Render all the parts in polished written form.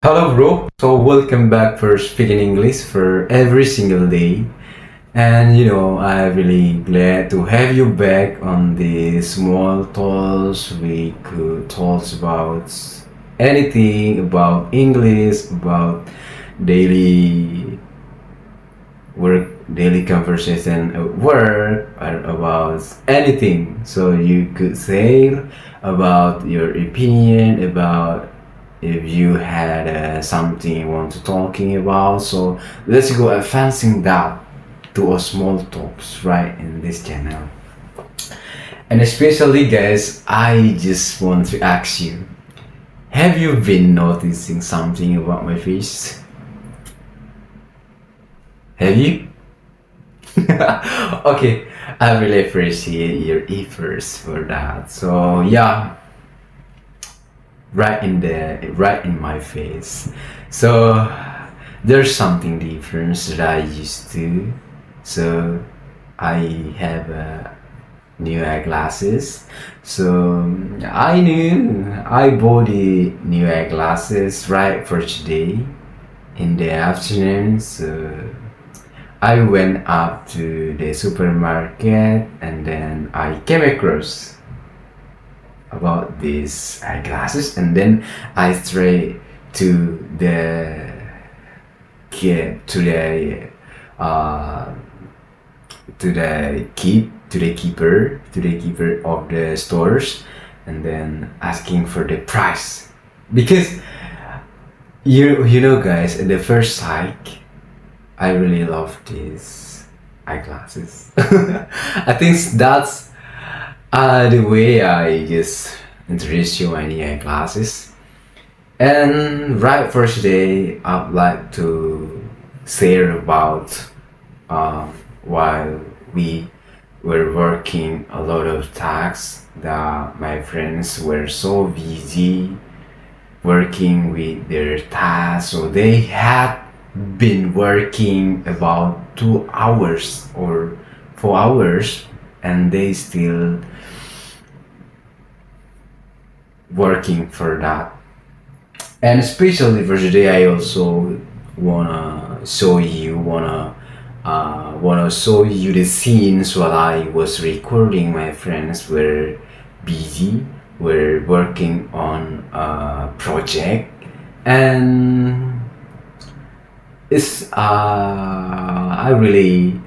Hello, bro. So, welcome back for speaking English for every single day. And I'm really glad to have you back on the small talks. We could talk about anything about English, about daily work, daily conversation at work, or about anything. So, you could say about your opinion about if you had something you want to talking about. So let's go advancing that to a small talks right in this channel. And especially guys, I just want to ask you, have you been noticing something about my face? Have you? Okay, I really appreciate your efforts for that. So yeah, right in my face. So there's something different that I used to. So I have new eyeglasses. So I knew I bought the new eyeglasses right for today in the afternoon. So I went up to the supermarket and then I came across about these eyeglasses, and then I straight to the kid uh to the keeper of the stores, and then asking for the price, because guys, at the first sight I really love these eyeglasses. I think that's the way I just introduce you my new eyeglasses. And right first day, I'd like to share about while we were working a lot of tasks that my friends were so busy working with their tasks, so they had been working about 2 hours or 4 hours, and they still working for that. And especially for today, I also wanna show you the scenes while I was recording. My friends were busy, were working on a project, and it's I really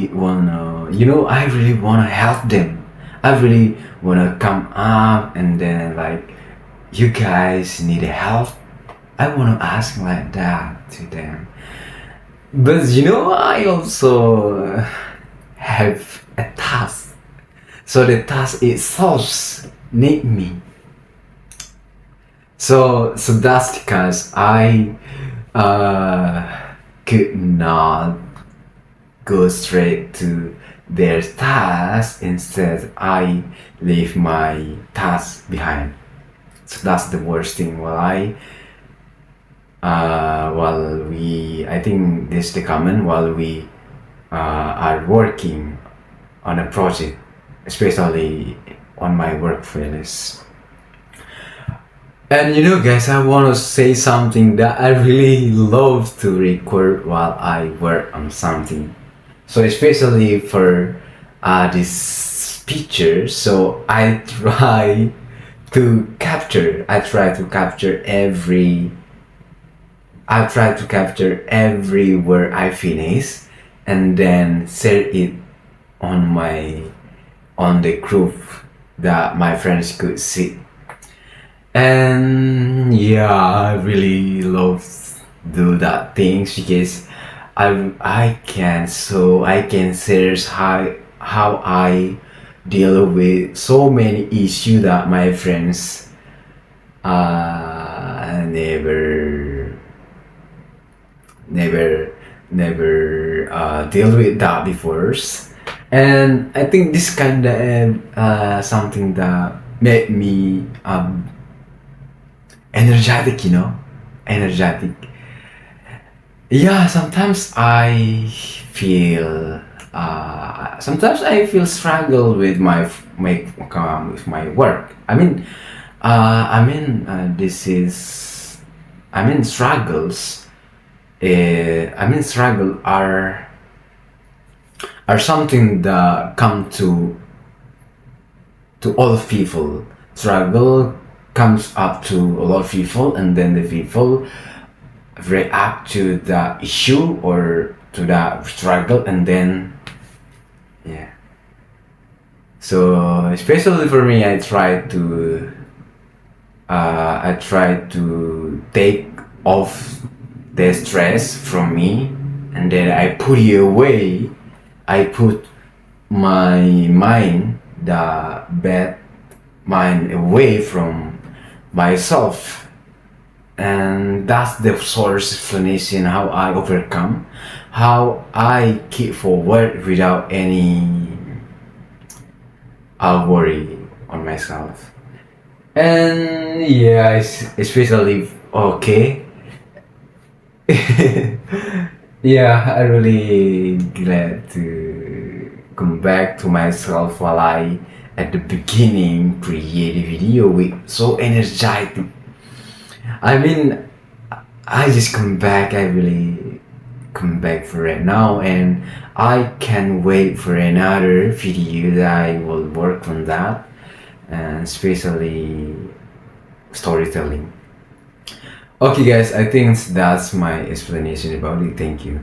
wanna I really wanna help them. I really wanna come up and then like, you guys need help. I wanna ask like that to them. But I also have a task. So the task itself need me. So that's because I could not go straight to their task. Instead, I leave my task behind. So that's the worst thing. I think this is the common while we are working on a project, especially on my workplace. And guys, I want to say something that I really love to record while I work on something. So especially for this picture, so I try to capture every word I finish, and then share it on the group that my friends could see. And yeah, I really love do that things because I can share how I deal with so many issues that my friends never never deal with that before. And I think this kind of something that made me energetic, energetic. Yeah, sometimes I feel struggle with with my work. This is struggles. Struggle are something that come to all people. Struggle comes up to a lot of people, and then the people react to the issue or to the struggle, and then yeah. So especially for me, I try to take off the stress from me, and then I put it away. I put my mind, the bad mind, away from myself, and that's the source explanation how I overcome, how I keep forward without any worry on myself. And yeah, especially okay. Yeah, I really glad to come back to myself while I at the beginning create a video with so energetic. I mean, I just come back. I really come back for right now, and I can't wait for another video that I will work on that, and especially storytelling. Okay, guys, I think that's my explanation about it. Thank you.